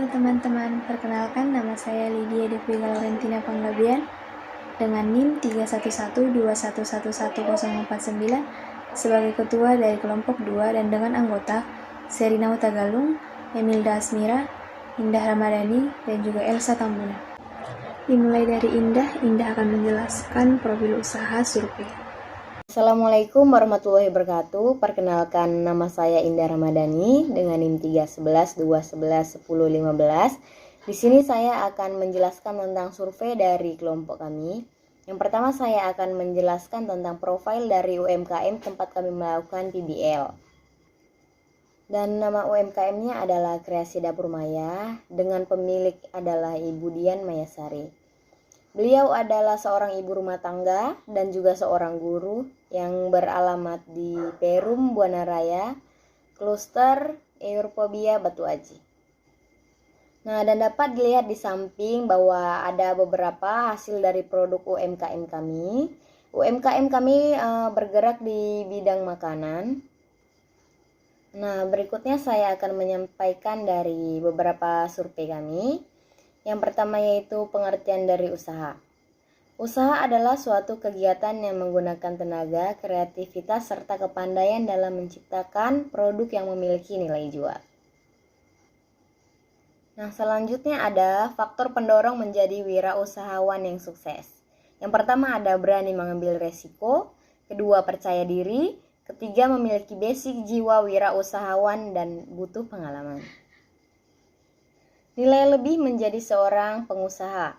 Halo teman-teman, perkenalkan nama saya Lydia Devika Laurentina Panggabean dengan NIM 31121111049 sebagai ketua dari kelompok 2 dan dengan anggota Serina Utagalung, Emilda Asmira, Indah Ramadhani, dan juga Elsa Tambuna. Dimulai dari Indah akan menjelaskan profil usaha survei. Assalamualaikum warahmatullahi wabarakatuh. Perkenalkan, nama saya Indah Ramadhani dengan NIM 31121111015. Di sini saya akan menjelaskan tentang survei dari kelompok kami. Yang pertama saya akan menjelaskan tentang profil dari UMKM tempat kami melakukan PBL. Dan nama UMKM-nya adalah Kreasi Dapur Maya dengan pemilik adalah Ibu Dian Mayasari. Beliau adalah seorang ibu rumah tangga dan juga seorang guru yang beralamat di Perum, Buana Raya, Kluster Europobia, Batu Aji. Nah, dan dapat dilihat di samping bahwa ada beberapa hasil dari produk UMKM kami. UMKM kami bergerak di bidang makanan. Nah, berikutnya saya akan menyampaikan dari beberapa survei kami. Yang pertama yaitu pengertian dari usaha. Usaha adalah suatu kegiatan yang menggunakan tenaga, kreativitas, serta kepandaian dalam menciptakan produk yang memiliki nilai jual. Nah, selanjutnya ada faktor pendorong menjadi wirausahawan yang sukses. Yang pertama ada berani mengambil resiko, kedua percaya diri, ketiga memiliki basic jiwa wirausahawan dan butuh pengalaman. Nilai lebih menjadi seorang pengusaha,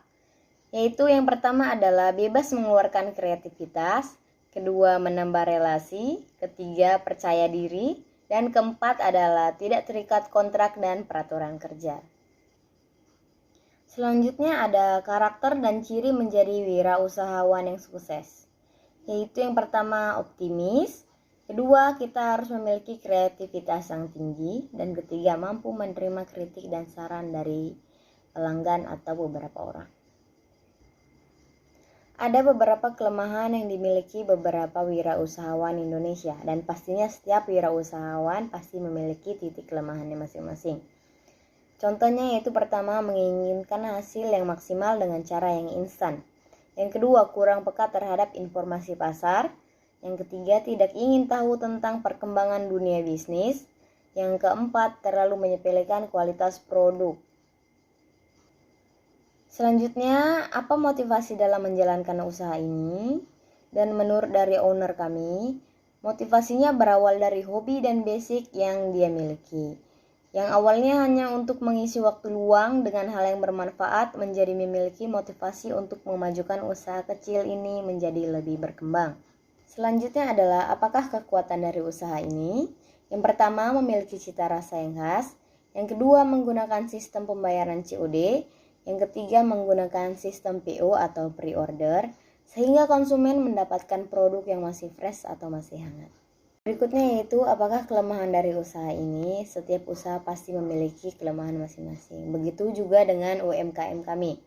yaitu yang pertama adalah bebas mengeluarkan kreativitas, kedua menambah relasi, ketiga percaya diri, dan keempat adalah tidak terikat kontrak dan peraturan kerja. Selanjutnya ada karakter dan ciri menjadi wirausahawan yang sukses, yaitu yang pertama optimis, kedua, kita harus memiliki kreativitas yang tinggi. Dan ketiga, mampu menerima kritik dan saran dari pelanggan atau beberapa orang. Ada beberapa kelemahan yang dimiliki beberapa wirausahawan Indonesia. Dan pastinya setiap wirausahawan pasti memiliki titik kelemahannya masing-masing. Contohnya yaitu pertama, menginginkan hasil yang maksimal dengan cara yang instan. Yang kedua, kurang peka terhadap informasi pasar. Yang ketiga, tidak ingin tahu tentang perkembangan dunia bisnis. Yang keempat, terlalu menyepelekan kualitas produk. Selanjutnya, apa motivasi dalam menjalankan usaha ini? Dan menurut dari owner kami, motivasinya berawal dari hobi dan basic yang dia miliki. Yang awalnya hanya untuk mengisi waktu luang dengan hal yang bermanfaat, menjadi memiliki motivasi untuk memajukan usaha kecil ini menjadi lebih berkembang. Selanjutnya adalah apakah kekuatan dari usaha ini? Yang pertama, memiliki cita rasa yang khas. Yang kedua, menggunakan sistem pembayaran COD. Yang ketiga, menggunakan sistem PO atau pre-order, sehingga konsumen mendapatkan produk yang masih fresh atau masih hangat. Berikutnya yaitu apakah kelemahan dari usaha ini? Setiap usaha pasti memiliki kelemahan masing-masing. Begitu juga dengan UMKM kami.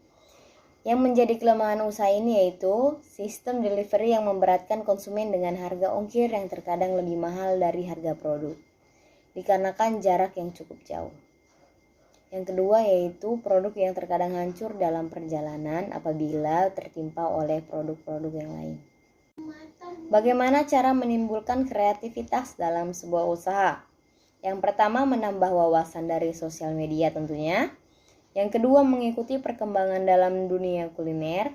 Yang menjadi kelemahan usaha ini yaitu sistem delivery yang memberatkan konsumen dengan harga ongkir yang terkadang lebih mahal dari harga produk, dikarenakan jarak yang cukup jauh. Yang kedua yaitu produk yang terkadang hancur dalam perjalanan apabila tertimpa oleh produk-produk yang lain. Bagaimana cara menimbulkan kreativitas dalam sebuah usaha? Yang pertama, menambah wawasan dari sosial media tentunya. Yang kedua, mengikuti perkembangan dalam dunia kuliner.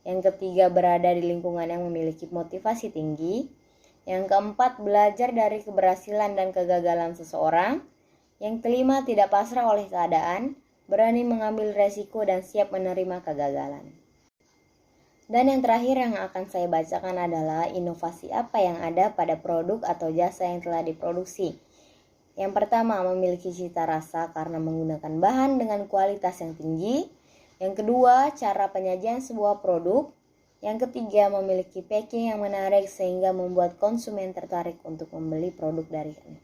Yang ketiga, berada di lingkungan yang memiliki motivasi tinggi. Yang keempat, belajar dari keberhasilan dan kegagalan seseorang. Yang kelima, tidak pasrah oleh keadaan, berani mengambil resiko dan siap menerima kegagalan. Dan yang terakhir yang akan saya bacakan adalah inovasi apa yang ada pada produk atau jasa yang telah diproduksi. Yang pertama, memiliki cita rasa karena menggunakan bahan dengan kualitas yang tinggi. Yang kedua, cara penyajian sebuah produk. Yang ketiga, memiliki packing yang menarik sehingga membuat konsumen tertarik untuk membeli produk dari kami.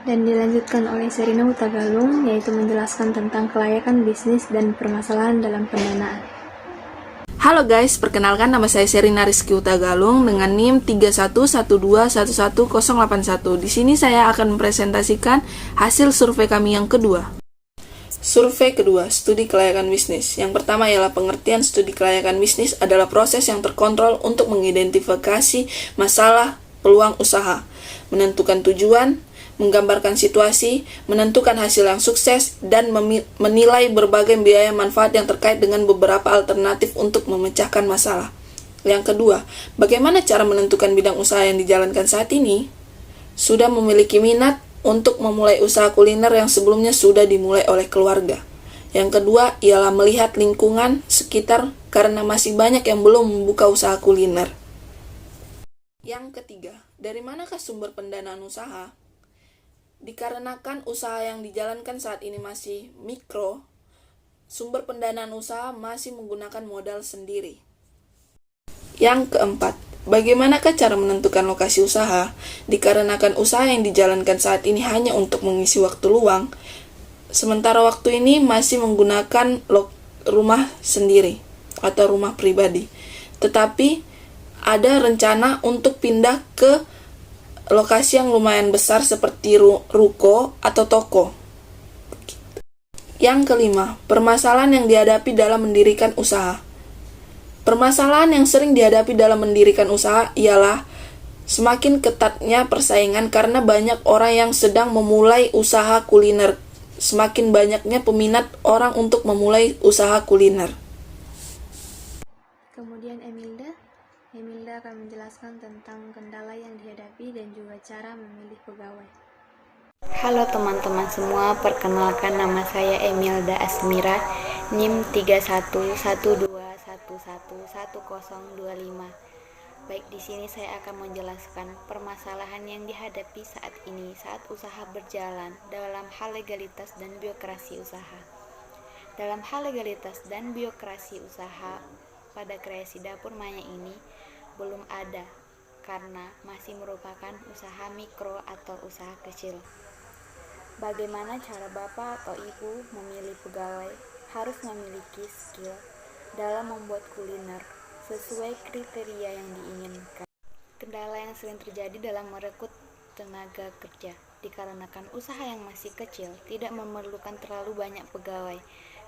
Dan dilanjutkan oleh Serina Utagalung, yaitu menjelaskan tentang kelayakan bisnis dan permasalahan dalam pendanaan. Halo guys, perkenalkan nama saya Serina Rizky Utagalung dengan NIM 311211081. Di sini saya akan mempresentasikan hasil survei kami yang kedua. Survei kedua, studi kelayakan bisnis. Yang pertama ialah pengertian studi kelayakan bisnis adalah proses yang terkontrol untuk mengidentifikasi masalah, peluang usaha, menentukan tujuan, menggambarkan situasi, menentukan hasil yang sukses, dan menilai berbagai biaya manfaat yang terkait dengan beberapa alternatif untuk memecahkan masalah. Yang kedua, bagaimana cara menentukan bidang usaha yang dijalankan saat ini? Sudah memiliki minat untuk memulai usaha kuliner yang sebelumnya sudah dimulai oleh keluarga. Yang kedua ialah melihat lingkungan sekitar karena masih banyak yang belum membuka usaha kuliner. Yang ketiga, dari manakah sumber pendanaan usaha? Dikarenakan usaha yang dijalankan saat ini masih mikro, sumber pendanaan usaha masih menggunakan modal sendiri. Yang keempat, bagaimanakah cara menentukan lokasi usaha? Dikarenakan usaha yang dijalankan saat ini hanya untuk mengisi waktu luang, sementara waktu ini masih menggunakan rumah sendiri atau rumah pribadi. Tetapi ada rencana untuk pindah ke lokasi yang lumayan besar seperti ruko atau toko. Yang kelima, permasalahan yang dihadapi dalam mendirikan usaha. Permasalahan yang sering dihadapi dalam mendirikan usaha ialah semakin ketatnya persaingan karena banyak orang yang sedang memulai usaha kuliner. Semakin banyaknya peminat orang untuk memulai usaha kuliner. Kemudian Emilda akan menjelaskan tentang kendala yang dihadapi dan juga cara memilih pegawai. Halo teman-teman semua, perkenalkan nama saya Emilda Asmira, NIM 3112111025. Baik, di sini saya akan menjelaskan permasalahan yang dihadapi saat ini saat usaha berjalan dalam hal legalitas dan birokrasi usaha. Dalam hal legalitas dan birokrasi usaha, pada kreasi dapur maya ini belum ada karena masih merupakan usaha mikro atau usaha kecil. Bagaimana cara Bapak atau Ibu memilih pegawai? Harus memiliki skill dalam membuat kuliner sesuai kriteria yang diinginkan. Kendala yang sering terjadi dalam merekrut tenaga kerja dikarenakan usaha yang masih kecil tidak memerlukan terlalu banyak pegawai,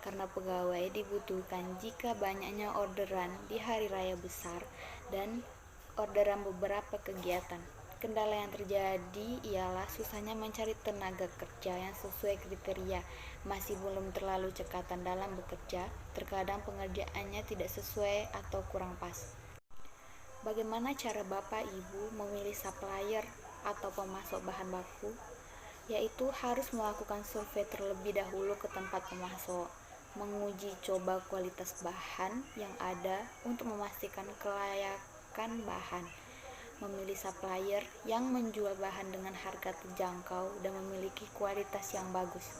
karena pegawai dibutuhkan jika banyaknya orderan di hari raya besar dan orderan beberapa kegiatan. Kendala yang terjadi ialah susahnya mencari tenaga kerja yang sesuai kriteria, masih belum terlalu cekatan dalam bekerja, terkadang pengerjaannya tidak sesuai atau kurang pas. Bagaimana cara Bapak Ibu memilih supplier atau pemasok bahan baku? Yaitu harus melakukan survei terlebih dahulu ke tempat pemasok, menguji coba kualitas bahan yang ada untuk memastikan kelayakan bahan, memilih supplier yang menjual bahan dengan harga terjangkau dan memiliki kualitas yang bagus.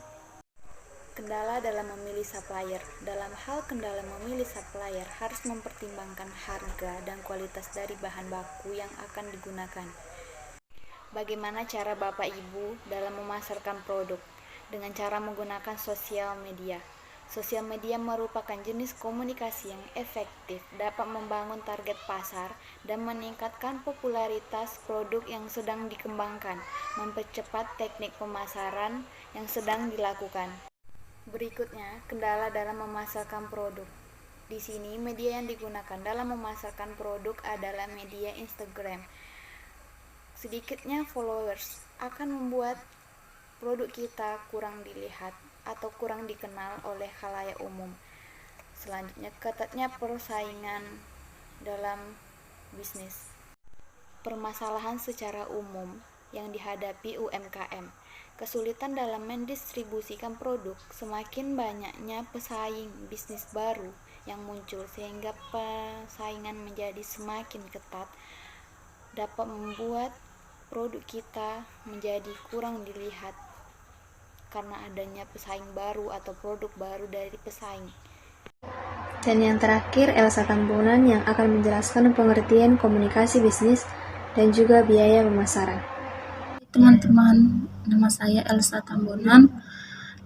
Kendala dalam memilih supplier. Dalam hal kendala memilih supplier harus mempertimbangkan harga dan kualitas dari bahan baku yang akan digunakan. Bagaimana cara Bapak Ibu dalam memasarkan produk? Dengan cara menggunakan sosial media. Sosial media merupakan jenis komunikasi yang efektif, dapat membangun target pasar dan meningkatkan popularitas produk yang sedang dikembangkan, mempercepat teknik pemasaran yang sedang dilakukan. Berikutnya, kendala dalam memasarkan produk. Di sini, media yang digunakan dalam memasarkan produk adalah media Instagram. Sedikitnya followers akan membuat produk kita kurang dilihat atau kurang dikenal oleh khalayak umum. Selanjutnya, ketatnya persaingan dalam bisnis. Permasalahan secara umum yang dihadapi UMKM. Kesulitan dalam mendistribusikan produk, semakin banyaknya pesaing bisnis baru yang muncul sehingga persaingan menjadi semakin ketat, dapat membuat produk kita menjadi kurang dilihat karena adanya pesaing baru atau produk baru dari pesaing. Dan yang terakhir, Elsa Tambunan yang akan menjelaskan pengertian komunikasi bisnis dan juga biaya pemasaran. Teman-teman, nama saya Elsa Tambunan,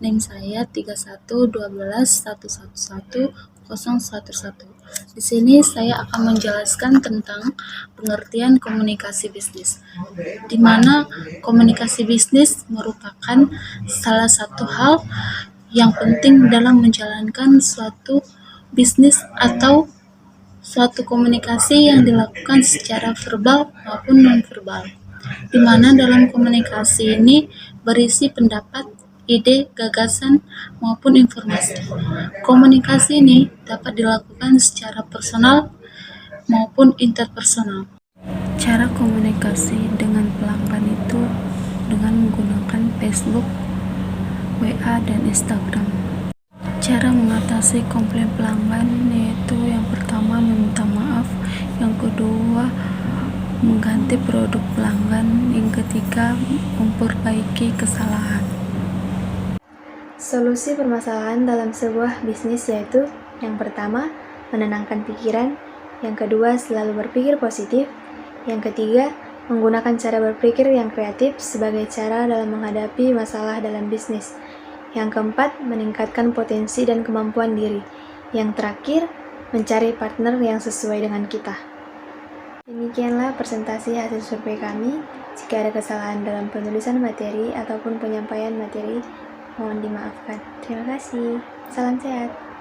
NIM saya 3112111011. Di sini saya akan menjelaskan tentang pengertian komunikasi bisnis, di mana komunikasi bisnis merupakan salah satu hal yang penting dalam menjalankan suatu bisnis atau suatu komunikasi yang dilakukan secara verbal maupun non-verbal, di mana dalam komunikasi ini berisi pendapat, ide, gagasan, maupun informasi. Komunikasi ini dapat dilakukan secara personal maupun interpersonal. Cara komunikasi dengan pelanggan itu dengan menggunakan Facebook, WA, dan Instagram. Cara mengatasi komplain pelanggan yaitu yang pertama meminta maaf, yang kedua mengganti produk pelanggan, yang ketiga memperbaiki kesalahan. Solusi permasalahan dalam sebuah bisnis yaitu yang pertama, menenangkan pikiran, yang kedua, selalu berpikir positif, yang ketiga, menggunakan cara berpikir yang kreatif sebagai cara dalam menghadapi masalah dalam bisnis. Yang keempat, meningkatkan potensi dan kemampuan diri. Yang terakhir, mencari partner yang sesuai dengan kita. Demikianlah presentasi hasil survei kami. Jika ada kesalahan dalam penulisan materi ataupun penyampaian materi, mohon dimaafkan. Terima kasih. Salam sehat.